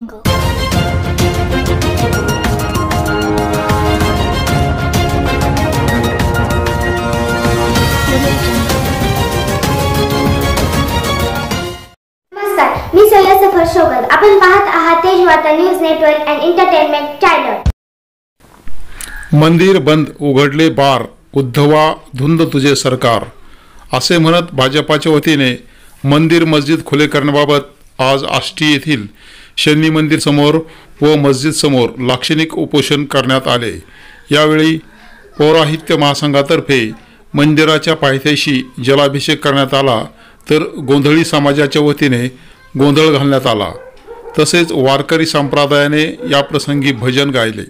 मी सय्यद सफर शोगत. आपण पाहत आहात Tejvarta news network and entertainment channel. मंदिर बंद उघडले बार, उद्धवा धुंद तुझे सरकार असे म्हणत भाजपाच्या वतीने मंदिर मस्जिद खुले करण्याबाबत आज आष्टी येथील शनी मंदिर समोर व मस्जिद समोर लाक्षणिक उपोषण करण्यात आले. यावेळी पौराहित्य महासंघातर्फे मंदिराच्या पायथ्याशी जलाभिषेक करण्यात आला, तर गोंधळी समाजाच्या वतीने गोंधळ घालण्यात आला. तसेच वारकरी संप्रदायाने या प्रसंगी भजन गायले.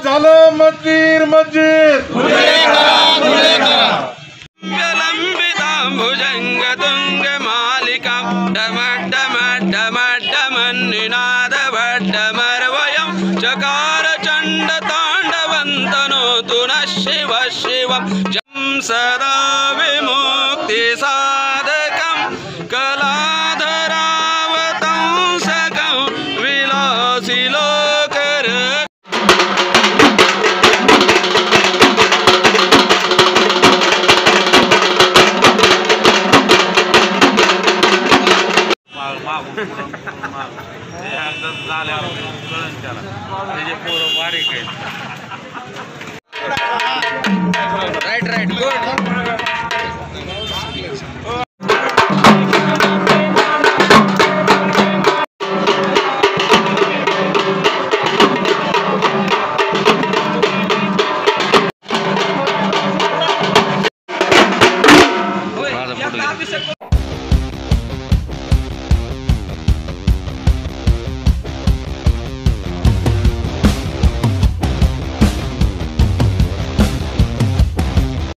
झालं मंदिर मस्जिद भुजंग तुंग मालिका निनाद भट्टमर्वयं चकार चंड तांडवंतनो तुन शिव शिव जं सदा विमुक्ति साधकं कलाधरावतं सकं विलासी लोकर राइट गुड